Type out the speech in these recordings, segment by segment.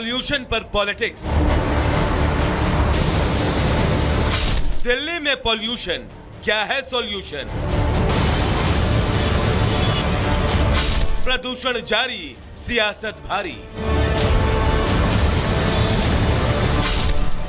Pollution पर politics. Delhi में pollution, क्या है सॉल्यूशन? प्रदूषण जारी, सियासत भारी।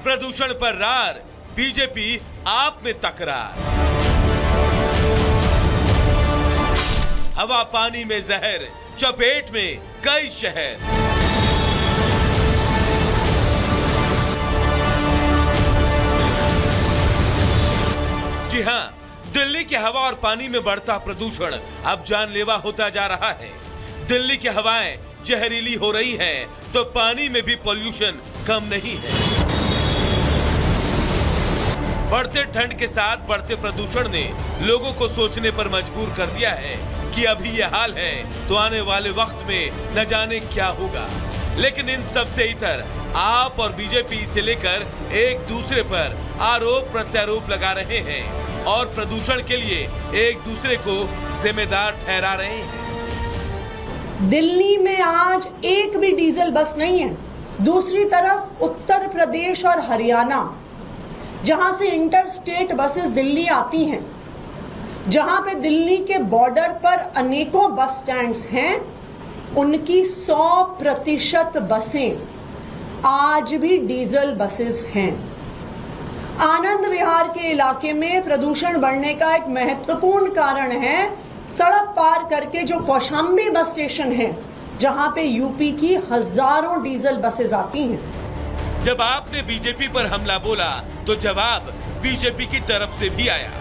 प्रदूषण पर रार, बीजेपी आप में तकरार। हवा पानी में जहर, चपेट में कई शहर। जी हां, दिल्ली की हवा और पानी में बढ़ता प्रदूषण अब जानलेवा होता जा रहा है। दिल्ली की हवाएं जहरीली हो रही हैं, तो पानी में भी पॉल्यूशन कम नहीं है। बढ़ते ठंड के साथ बढ़ते प्रदूषण ने लोगों को सोचने पर मजबूर कर दिया है कि अभी ये हाल है तो आने वाले वक्त में न जाने क्या होगा। लेकिन इन सब से इतर आप और बीजेपी से लेकर एक दूसरे पर आरोप प्रत्यारोप लगा रहे हैं और प्रदूषण के लिए एक दूसरे को जिम्मेदार ठहरा रहे हैं। दिल्ली में आज एक भी डीजल बस नहीं है। दूसरी तरफ उत्तर प्रदेश और हरियाणा, जहां से इंटर स्टेट बसेस दिल्ली आती हैं, जहां पे दिल्ली के बॉर्डर पर अनेकों बस स्टैंड्स हैं, उनकी 100% बसें आज भी डीजल बसेस हैं। आनंद विहार के इलाके में प्रदूषण बढ़ने का एक महत्वपूर्ण कारण है सड़क पार करके जो कौशाम्बी बस स्टेशन है, जहां पे यूपी की हजारों डीजल बसेस आती हैं। जब आपने बीजेपी पर हमला बोला तो जवाब बीजेपी की तरफ से भी आया।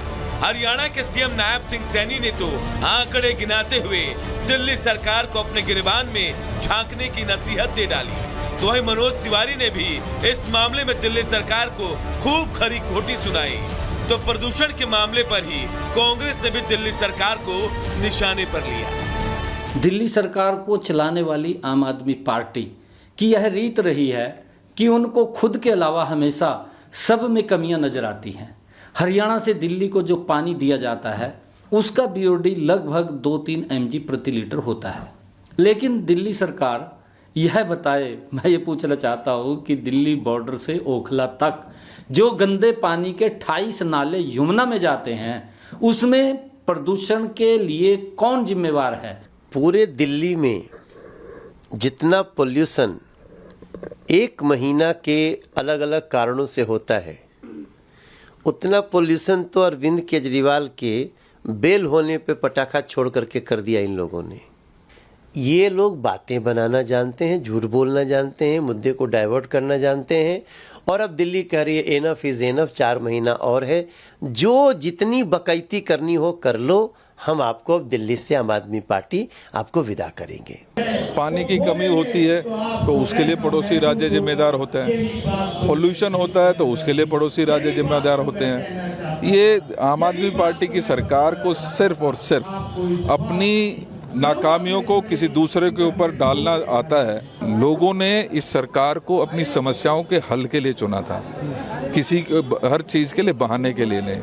हरियाणा के सीएम नायब सिंह सैनी ने तो आंकड़े गिनाते हुए दिल्ली सरकार को अपने गिरबान में झांकने की नसीहत दे डाली। तो वही मनोज तिवारी ने भी इस मामले में दिल्ली सरकार को खूब खरी खोटी सुनाई। तो प्रदूषण के मामले पर ही कांग्रेस ने भी दिल्ली सरकार को निशाने पर लिया। दिल्ली सरकार को चलाने वाली आम आदमी पार्टी की यह रीत रही है कि उनको खुद के अलावा हमेशा सब में कमियां नजर आती हैं। हरियाणा से दिल्ली को जो पानी दिया जाता है उसका बीओडी लगभग 2-3 mg प्रति लीटर होता है। लेकिन दिल्ली सरकार यह बताए, मैं ये पूछना चाहता हूँ कि दिल्ली बॉर्डर से ओखला तक जो गंदे पानी के 28 नाले यमुना में जाते हैं, उसमें प्रदूषण के लिए कौन जिम्मेवार है? पूरे दिल्ली में जितना पोल्यूशन एक महीना के अलग अलग कारणों से होता है, उतना पोल्यूशन तो अरविंद केजरीवाल के बेल होने पे पटाखा छोड़ करके कर दिया इन लोगों ने। ये लोग बातें बनाना जानते हैं, झूठ बोलना जानते हैं, मुद्दे को डाइवर्ट करना जानते हैं। और अब दिल्ली कह रही है एनफ इज एनफ, 4 महीना और है, जो जितनी बकैती करनी हो कर लो। हम आपको अब दिल्ली से आम आदमी पार्टी आपको विदा करेंगे। पानी की कमी होती है तो उसके लिए पड़ोसी राज्य जिम्मेदार होते हैं, पोल्यूशन होता है तो उसके लिए पड़ोसी राज्य जिम्मेदार होते हैं। ये आम आदमी पार्टी की सरकार को सिर्फ और सिर्फ अपनी नाकामियों को किसी दूसरे के ऊपर डालना आता है। लोगों ने इस सरकार को अपनी समस्याओं के हल के लिए चुना था, किसी हर चीज के लिए बहाने के लिए नहीं।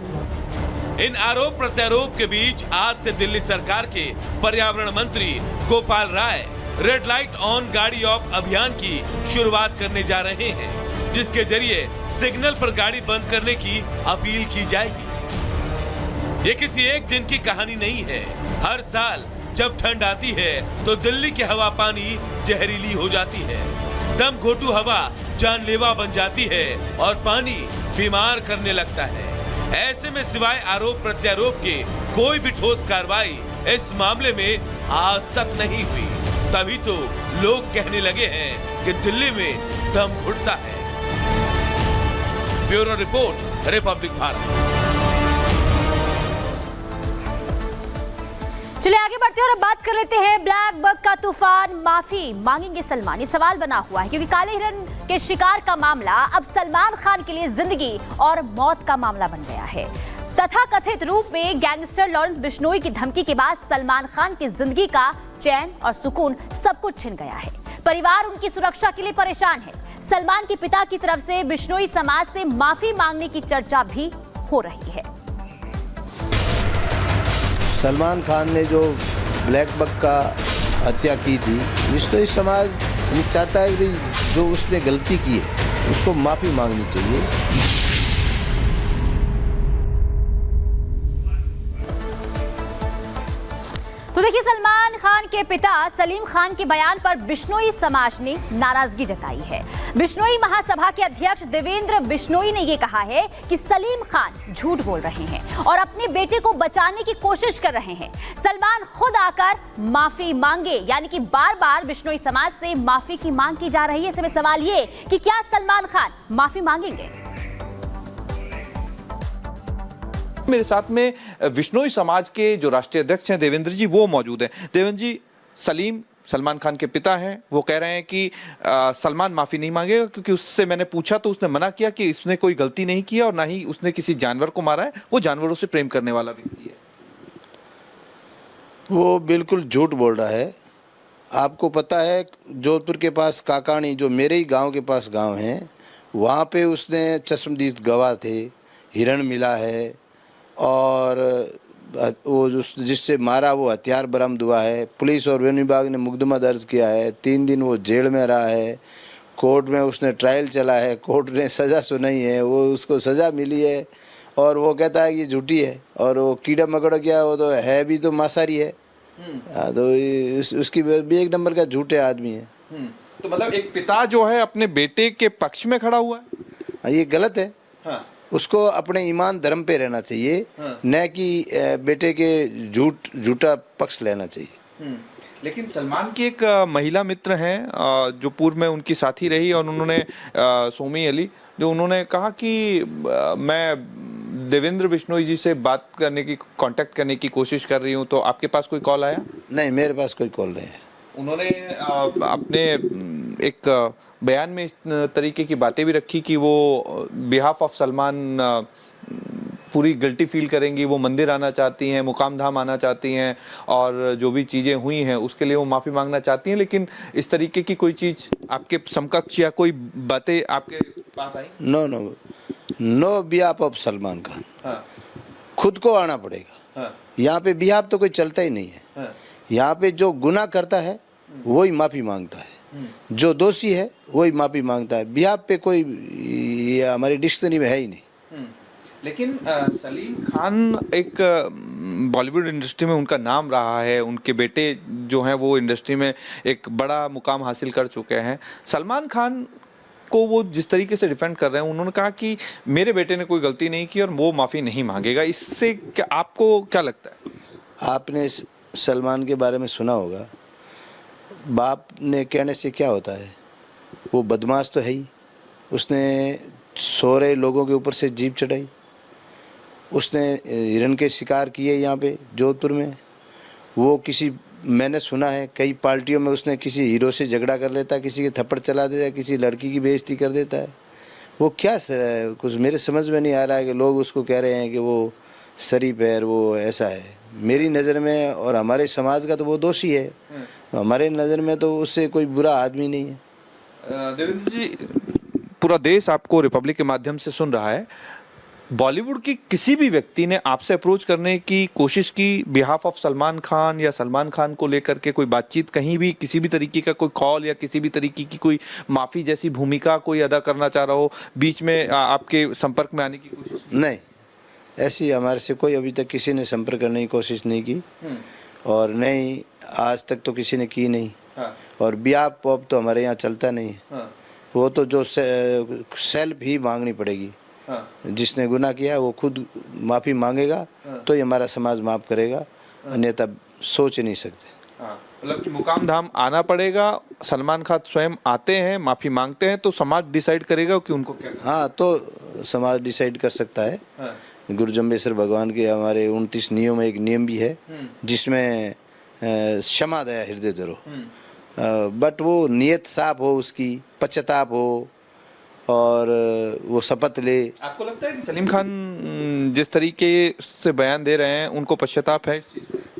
इन आरोप प्रत्यारोप के बीच आज से दिल्ली सरकार के पर्यावरण मंत्री Gopal Rai red light on गाड़ी ऑफ अभियान की शुरुआत करने जा रहे हैं, जिसके जरिए सिग्नल पर गाड़ी बंद करने की अपील की जाएगी। ये किसी एक दिन की कहानी नहीं है। हर साल जब ठंड आती है तो दिल्ली की हवा पानी जहरीली हो जाती है, दम घोटू हवा जानलेवा बन जाती है और पानी बीमार करने लगता है। ऐसे में सिवाय आरोप प्रत्यारोप के कोई भी ठोस कार्रवाई इस मामले में आज तक नहीं हुई। तभी तो लोग कहने लगे हैं कि दिल्ली में दम घुटता है। Bureau report, Republic Bharat. चलिए आगे बढ़ते हैं और अब बात कर लेते हैं ब्लैक बग का तूफान, माफी मांगेंगे सलमान। ये सवाल बना हुआ है क्योंकि काले हिरण के शिकार का मामला अब सलमान खान के लिए जिंदगी और मौत का मामला बन गया है। तथाकथित रूप में गैंगस्टर लॉरेंस बिश्नोई की धमकी के बाद सलमान खान की जिंदगी का चैन और सुकून सब कुछ छिन गया है। परिवार उनकी सुरक्षा के लिए परेशान है। सलमान के पिता की तरफ से बिश्नोई समाज से माफी मांगने की चर्चा भी हो रही है। सलमान खान ने जो ब्लैक बग का हत्या की थी, बिश्नोई समाज ये चाहता है कि भाई जो उसने गलती की है उसको माफ़ी मांगनी चाहिए। तो देखिए, सलमान खान के पिता सलीम खान के बयान पर बिश्नोई समाज ने नाराजगी जताई है। बिश्नोई महासभा के अध्यक्ष देवेंद्र बिश्नोई ने यह कहा है कि सलीम खान झूठ बोल रहे हैं और अपने बेटे को बचाने की कोशिश कर रहे हैं। सलमान खुद आकर माफी मांगे, यानी कि बार बार बिश्नोई समाज से माफी की मांग की जा रही है। ऐसे में सवाल ये कि क्या सलमान खान माफी मांगेंगे? मेरे साथ में बिश्नोई समाज के जो राष्ट्रीय अध्यक्ष हैं देवेंद्र जी, वो मौजूद हैं। देवेंद्र जी, सलमान खान के पिता हैं, वो कह रहे हैं कि सलमान माफी नहीं मांगेगा, क्योंकि उससे मैंने पूछा तो उसने मना किया कि इसने कोई गलती नहीं की और ना ही उसने किसी जानवर को मारा है, वो जानवरों से प्रेम करने वाला व्यक्ति है। वो बिल्कुल झूठ बोल रहा है। आपको पता है जोधपुर के पास काकाणी, जो मेरे ही गांव के पास गांव है, वहाँ पे उसने चश्मदीद गवाह थे, हिरण मिला है और वो जिससे मारा वो हथियार बरामद हुआ है। पुलिस और वन विभाग ने मुकदमा दर्ज किया है। 3 दिन वो जेल में रहा है। कोर्ट में उसने ट्रायल चला है, कोर्ट ने सज़ा सुनाई है, वो उसको सज़ा मिली है और वो कहता है कि झूठी है। और वो कीड़ा मकोड़ा क्या, वो तो है भी तो मांसाहारी है। तो उसकी भी एक नंबर का झूठे आदमी है। तो मतलब एक पिता जो है अपने बेटे के पक्ष में खड़ा हुआ है, ये गलत है। हाँ। उसको अपने ईमान धर्म पे रहना चाहिए, न कि बेटे के झूठा पक्ष लेना चाहिए। लेकिन सलमान की एक महिला मित्र हैं जो पूर्व में उनकी साथी रही और उन्होंने सोमी अली, जो उन्होंने कहा कि मैं देवेंद्र बिश्नोई जी से बात करने की, कांटेक्ट करने की कोशिश कर रही हूँ, तो आपके पास कोई कॉल आया? नहीं, मेरे पास कोई कॉल नहीं है। उन्होंने अपने एक बयान में इस तरीके की बातें भी रखी कि वो बिहाफ ऑफ सलमान पूरी गिल्टी फील करेंगी, वो मंदिर आना चाहती हैं, मुकाम धाम आना चाहती हैं और जो भी चीज़ें हुई हैं उसके लिए वो माफ़ी मांगना चाहती हैं। लेकिन इस तरीके की कोई चीज़ आपके समकक्ष या कोई बातें आपके पास आई? No behalf of Salman Khan. हाँ। खुद को आना पड़ेगा। हाँ। यहाँ पे बिहाफ तो कोई चलता ही नहीं है। हाँ। यहाँ पे जो गुनाह करता है वही माफ़ी मांगता है, जो दोषी है वही माफ़ी मांगता है। बिहाफ पे कोई हमारी डिक्शनरी में है ही नहीं। लेकिन सलीम खान एक बॉलीवुड इंडस्ट्री में उनका नाम रहा है, उनके बेटे जो हैं वो इंडस्ट्री में एक बड़ा मुकाम हासिल कर चुके हैं। सलमान खान को वो जिस तरीके से डिफेंड कर रहे हैं, उन्होंने कहा कि मेरे बेटे ने कोई गलती नहीं की और वो माफ़ी नहीं मांगेगा। इससे क्या आपको क्या लगता है? आपने सलमान के बारे में सुना होगा, बाप ने कहने से क्या होता है, वो बदमाश तो है ही। उसने सो रहे लोगों के ऊपर से जीप चढ़ाई, उसने हिरण के शिकार किए यहाँ पे जोधपुर में। वो मैंने सुना है कई पार्टियों में उसने किसी हीरो से झगड़ा कर लेता है, किसी के थप्पड़ चला देता है, किसी लड़की की बेइज्जती कर देता है। वो क्या कुछ मेरे समझ में नहीं आ रहा है कि लोग उसको कह रहे हैं कि वो शरीफ है, वो ऐसा है। मेरी नज़र में और हमारे समाज का तो वो दोषी है, हमारे नज़र में तो उससे कोई बुरा आदमी नहीं है। देवेंद्र जी, पूरा देश आपको रिपब्लिक के माध्यम से सुन रहा है। बॉलीवुड की किसी भी व्यक्ति ने आपसे अप्रोच करने की कोशिश की बिहाफ ऑफ सलमान खान या सलमान खान को लेकर के कोई बातचीत, कहीं भी किसी भी तरीके का कोई कॉल या किसी भी तरीके की कोई माफ़ी जैसी भूमिका कोई अदा करना चाह रहा हो, बीच में आपके संपर्क में आने की कोशिश? नहीं, ऐसी हमारे से कोई अभी तक किसी ने संपर्क करने की कोशिश नहीं की और नहीं आज तक तो किसी ने की नहीं। हाँ। और बिहाफ ऑफ तो हमारे यहाँ चलता नहीं है। हाँ। वो तो जो सेल्फ ही मांगनी पड़ेगी। हाँ। जिसने गुनाह किया वो खुद माफ़ी मांगेगा। हाँ। तो ये हमारा समाज माफ़ करेगा। हाँ। अन्यथा सोच ही नहीं सकते। हाँ। मतलब कि मुकाम धाम आना पड़ेगा, सलमान खान स्वयं आते हैं, माफ़ी मांगते हैं, तो समाज डिसाइड करेगा कि उनको क्या करना। हाँ, तो समाज डिसाइड कर सकता है। हाँ। गुरु जम्बेश्वर भगवान के हमारे 29 नियम में एक नियम भी है जिसमें क्षमा दया हृदय धरो। बट वो नियत साफ हो, उसकी पश्चाताप हो और वो शपथ ले। आपको लगता है कि सलीम खान जिस तरीके से बयान दे रहे हैं उनको पश्चाताप है?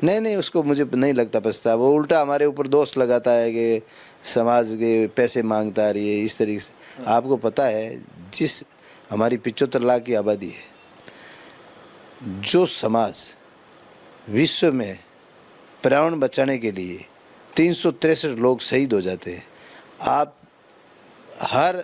नहीं, उसको मुझे नहीं लगता पश्चाताप। वो उल्टा हमारे ऊपर दोष लगाता है कि समाज के पैसे मांगता रही है इस तरीके से। आपको पता है जिस हमारी 75 लाख की आबादी है, जो समाज विश्व में पर्यावरण बचाने के लिए 363 लोग शहीद हो जाते हैं, आप हर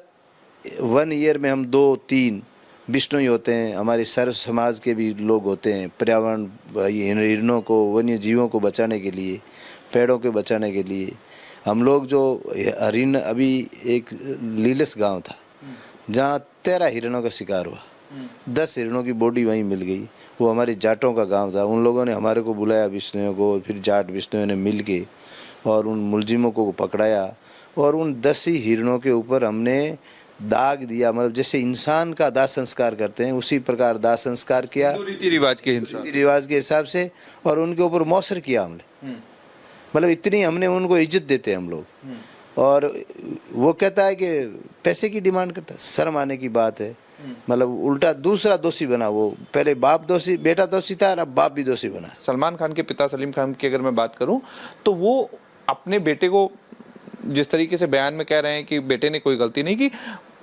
1 ईयर में हम 2-3 बिश्नोई होते हैं, हमारे सर्व समाज के भी लोग होते हैं, पर्यावरण हिरणों को, वन्य जीवों को बचाने के लिए, पेड़ों के बचाने के लिए हम लोग जो हरिण, अभी एक लीलस गांव था जहां 13 हिरणों का शिकार हुआ, 10 हिरणों की बॉडी वहीं मिल गई। वो हमारे जाटों का गांव था, उन लोगों ने हमारे को बुलाया बिश्नोइयों को, फिर जाट बिश्नोइयों ने मिल के और उन मुलजिमों को पकड़ाया और उन 10 ही हिरणों के ऊपर हमने दाग दिया, मतलब जैसे इंसान का दाह संस्कार करते हैं उसी प्रकार दाह संस्कार किया, रीति रिवाज के हिसाब से, और उनके ऊपर मौसर किया हमने। मतलब इतनी हमने उनको इज्जत देते हैं हम लोग। और वो कहता है कि पैसे की डिमांड करता है, शर्म आने की बात है। मतलब उल्टा दूसरा दोषी बना, वो पहले बाप दोषी, बेटा दोषी था और अब बाप भी दोषी बना। सलमान खान के पिता सलीम खान की अगर मैं बात करूं तो वो अपने बेटे को जिस तरीके से बयान में कह रहे हैं कि बेटे ने कोई गलती नहीं की,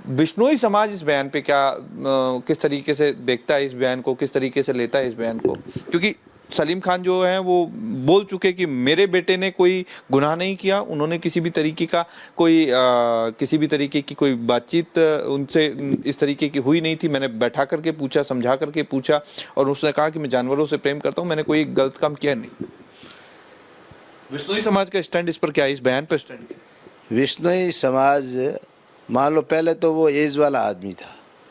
बिश्नोई समाज इस बयान पे क्या किस तरीके से देखता है, इस बयान को किस तरीके से लेता है इस बयान को? क्योंकि सलीम खान जो हैं वो बोल चुके कि मेरे बेटे ने कोई गुनाह नहीं किया, उन्होंने किसी भी तरीके का किसी भी तरीके की कोई बातचीत उनसे इस तरीके की हुई नहीं थी। मैंने बैठा करके पूछा, समझा करके पूछा और उसने कहा कि मैं जानवरों से प्रेम करता हूं, मैंने कोई गलत काम किया नहीं। बिश्नोई समाज का स्टैंड इस पर क्या है, इस बयान पर स्टैंड? बिश्नोई समाज, मान लो पहले तो वो एज वाला आदमी था,